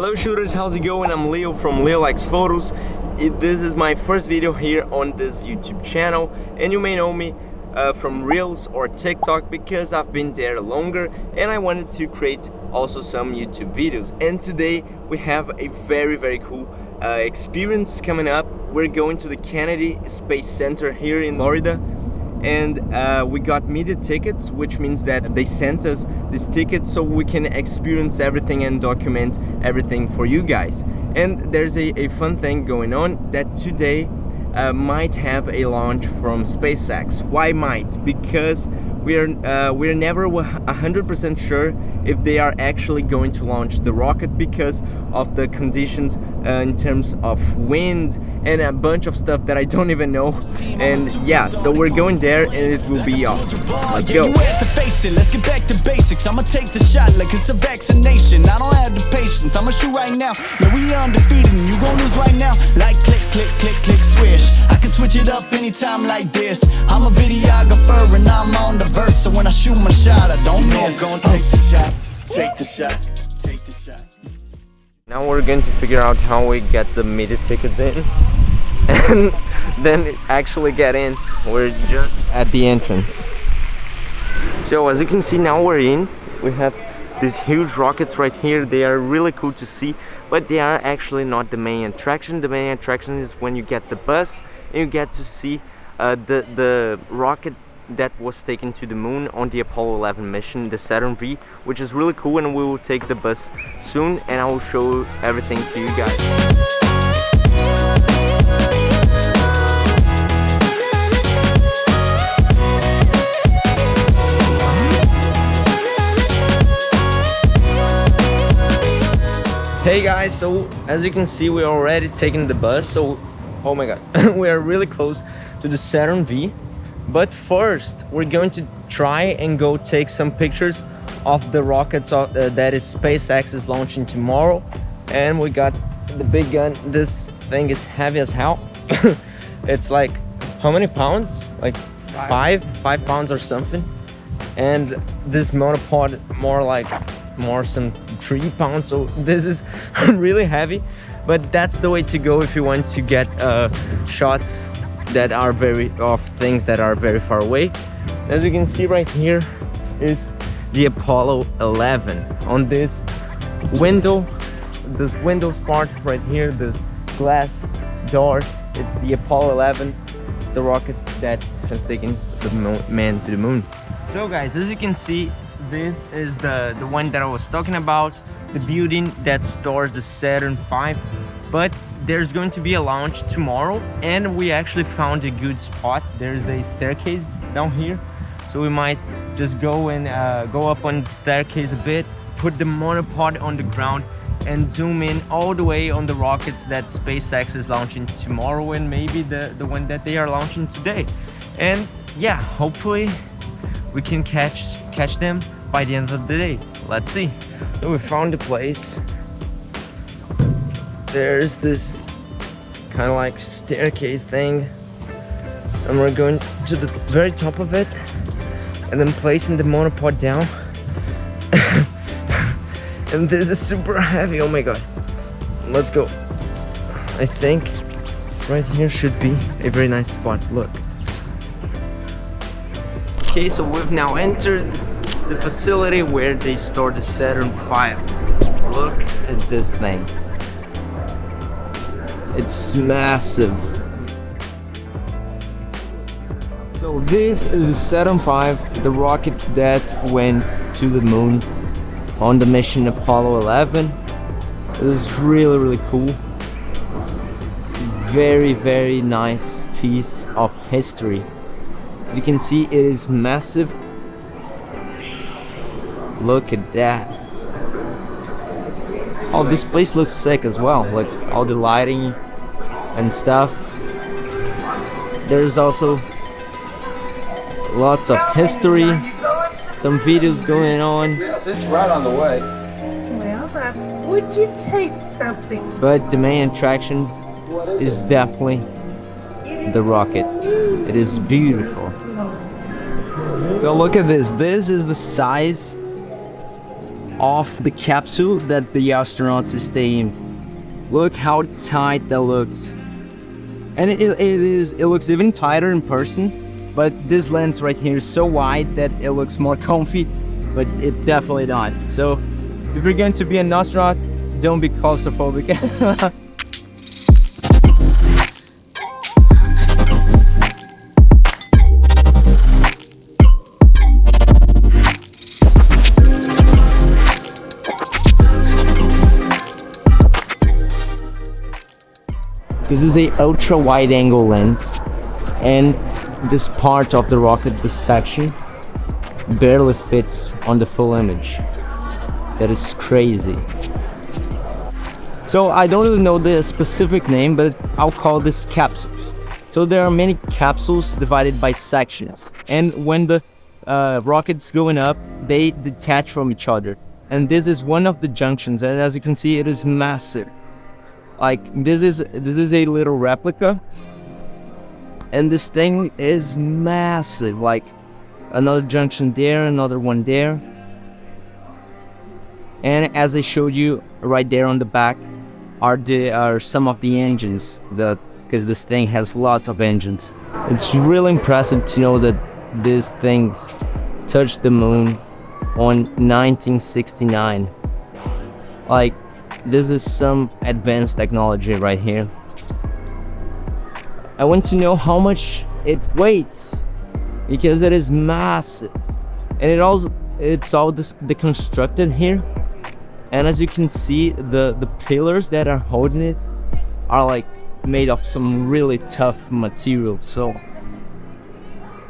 Hello shooters, how's it going? I'm Leo from Leo Likes Photos. This is my first video here on this YouTube channel, and you may know me from Reels or TikTok because I've been there longer and I wanted to create also some YouTube videos. And today we have a very cool experience coming up. We're going to the Kennedy Space Center here in Florida, and we got media tickets, which means that they sent us this ticket so we can experience everything and document everything for you guys. And there's a fun thing going on that today might have a launch from SpaceX. Why might? Because we're never 100% sure if they are actually going to launch the rocket because of the conditions in terms of wind and a bunch of stuff that I don't even know. And yeah, so we're going there and it will be awesome. Let's go. Let's get back to basics. I'ma take the shot like it's a vaccination. I don't have the patience. I'ma shoot right now. Yeah, we undefeated and you gon' lose right now. Like click, click, click, click, swish. I can switch it up anytime like this. I'm a videographer and I'm on the verse. So when I shoot my shot, I don't miss. I'm gonna take the shot, take the shot, take the shot. Now we're going to figure out how we get the media tickets in and then actually get in. We're just at the entrance. So as you can see, now we're in. We have these huge rockets right here. They are really cool to see, but they are actually not the main attraction. The main attraction is when you get the bus and you get to see the rocket that was taken to the moon on the Apollo 11 mission, the Saturn V, which is really cool, and we will take the bus soon and I will show everything to you guys. Hey guys, so as you can see, we're already taking the bus, so oh my god, we are really close to the Saturn V. But first, we're going to try and go take some pictures of the rockets that is SpaceX is launching tomorrow. And we got the big gun. This thing is heavy as hell. It's like, how many pounds? Like five pounds or something. And this monopod more some 3 pounds. So this is really heavy. But that's the way to go if you want to get shots that are things that are very far away. As you can see right here is the Apollo 11 on this windows part right here, the glass doors. It's the Apollo 11, the rocket that has taken the man to the moon. So guys, as you can see, this is the one that I was talking about, the building that stores the Saturn V. But there's going to be a launch tomorrow, and we actually found a good spot. There's a staircase down here, so we might just go and go up on the staircase a bit, put the monopod on the ground and zoom in all the way on the rockets that SpaceX is launching tomorrow, and maybe the one that they are launching today. And yeah, hopefully we can catch them by the end of the day. Let's see. So we found the place. There's this kind of like staircase thing, and we're going to the very top of it and then placing the monopod down. And this is super heavy. Oh my god, let's go. I think right here should be a very nice spot. Look. Okay, so we've now entered the facility where they store the Saturn V. Look at this thing. It's massive. So this is the Saturn V, the rocket that went to the moon on the mission Apollo 11. It is really cool. Very nice piece of history. As you can see, it is massive. Look at that. Oh, this place looks sick as well, like all the lighting and stuff. There's also lots of history, some videos going on. Yes, it's right on the way. Well, would you take something? But the main attraction is definitely the rocket. It is beautiful. So look at this. This is the size of the capsule that the astronauts stay in. Look how tight that looks. And it looks even tighter in person, but this lens right here is so wide that it looks more comfy, but it definitely not. So if you're going to be an astronaut, don't be claustrophobic. This is a ultra wide angle lens, and this part of the rocket, this section, barely fits on the full image. That is crazy. So I don't really know the specific name, but I'll call this capsules. So there are many capsules divided by sections, and when the rocket's going up, they detach from each other. And this is one of the junctions, and as you can see, it is massive. Like this is a little replica, and this thing is massive. Like another junction there, another one there, and as I showed you right there on the back are some of the engines, because this thing has lots of engines. It's really impressive to know that these things touched the moon on 1969. Like, this is some advanced technology right here. I want to know how much it weighs, because it is massive, and it's all deconstructed here. And as you can see, the pillars that are holding it are like made of some really tough material, so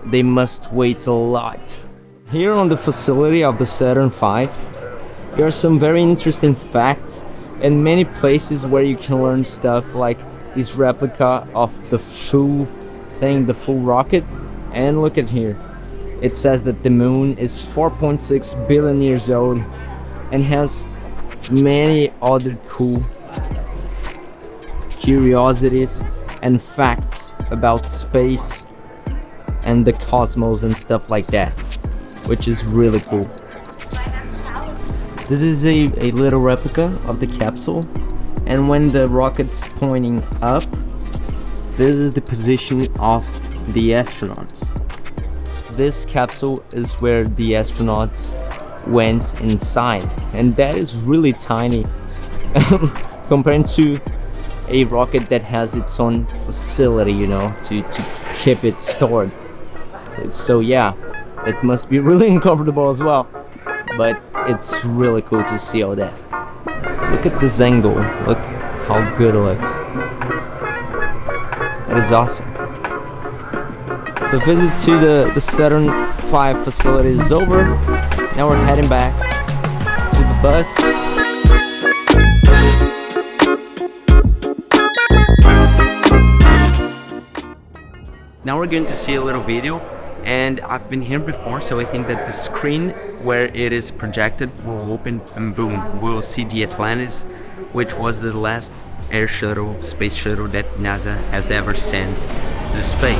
they must weigh a lot. Here on the facility of the Saturn V, there are some very interesting facts and many places where you can learn stuff, like this replica of the full thing, the full rocket. And look at here, it says that the moon is 4.6 billion years old and has many other cool curiosities and facts about space and the cosmos and stuff like that, which is really cool. This is a little replica of the capsule, and when the rocket's pointing up, this is the position of the astronauts. This capsule is where the astronauts went inside, and that is really tiny compared to a rocket that has its own facility, you know, to keep it stored. So yeah, it must be really uncomfortable as well, but it's really cool to see all that. Look at this angle, look how good it looks. It is awesome. The visit to the Saturn V facility is over. Now we're heading back to the bus. Now we're going to see a little video, and I've been here before, so I think that the screen where it is projected will open, and boom, we'll see the Atlantis, which was the last air shuttle, space shuttle that NASA has ever sent to space.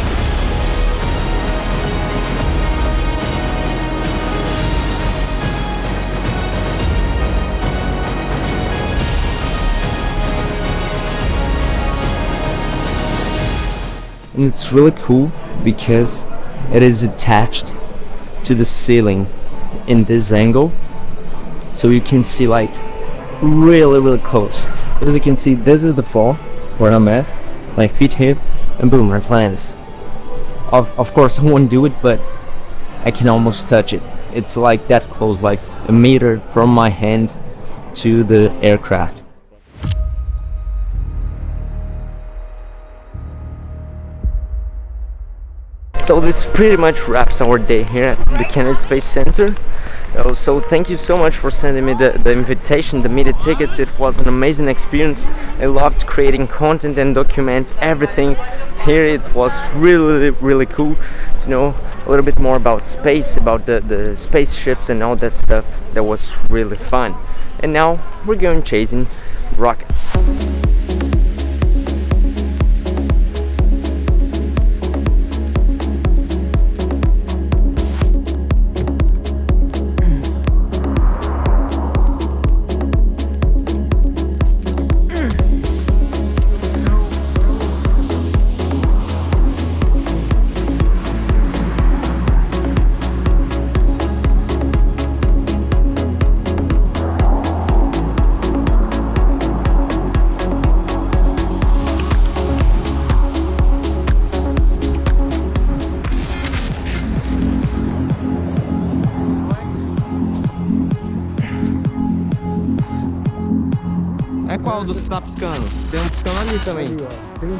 And it's really cool because it is attached to the ceiling in this angle, so you can see like really close. As you can see, this is the floor where I'm at, my feet here, and boom, Atlantis. Of course I won't do it, but I can almost touch it. It's like that close, like a meter from my hand to the aircraft. So this pretty much wraps our day here at the Kennedy Space Center. So thank you so much for sending me the invitation, the media tickets. It was an amazing experience. I loved creating content and document everything here. It was really cool to know a little bit more about space, about the spaceships and all that stuff. That was really fun. And now we're going chasing rockets. É qual dos que tá piscando? Tem um piscando ali também. Ali, ó. Tem um.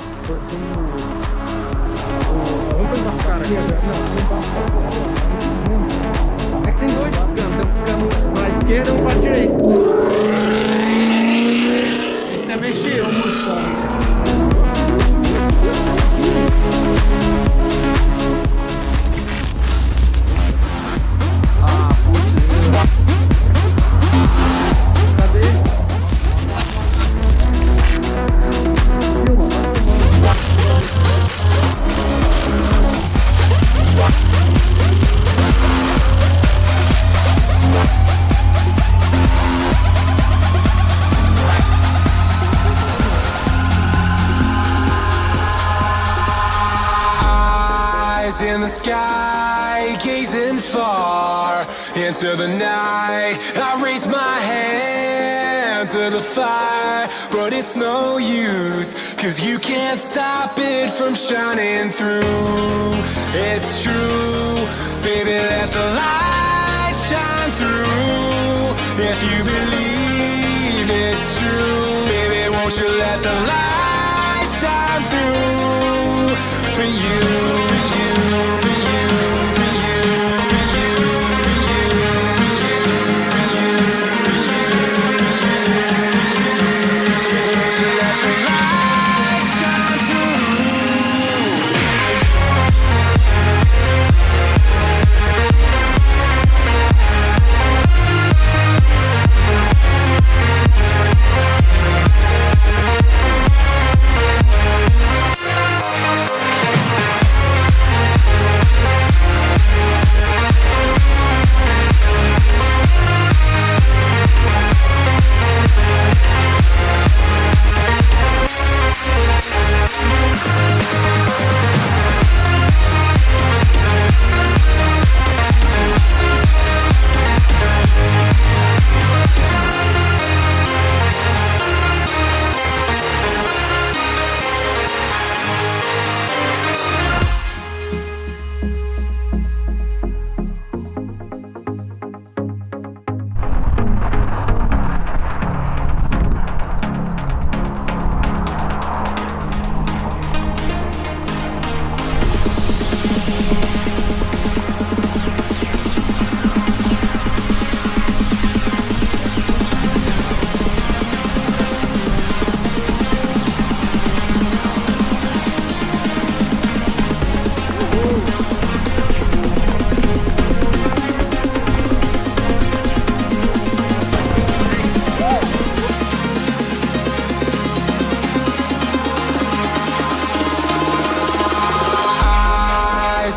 Vamos tentar ficar aqui. É que tem dois piscando. Tem um piscando pra esquerda e um pra direita. Esse é mexer, o músico. In the sky, gazing far into the night, I raise my hand to the fire, but it's no use, 'cause you can't stop it from shining through. It's true, baby, let the light shine through. If you believe it's true, baby, won't you let the light shine through for you.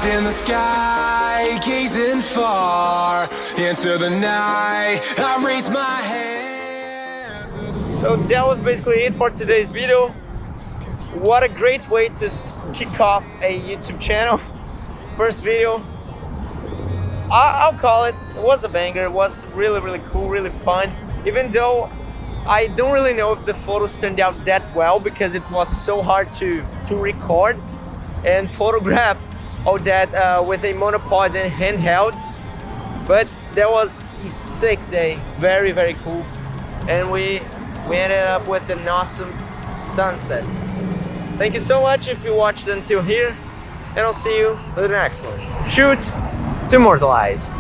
In the sky, gazing far into the night, I raise my hand. So that was basically it for today's video. What a great way to kick off a YouTube channel. First video, I'll call it. It was a banger. It was really cool, really fun. Even though I don't really know if the photos turned out that well because it was so hard to record and photograph all that with a monopod and handheld, but that was a sick day. Very cool, and we ended up with an awesome sunset. Thank you so much if you watched until here, and I'll see you in the next one. Shoot to Immortalize.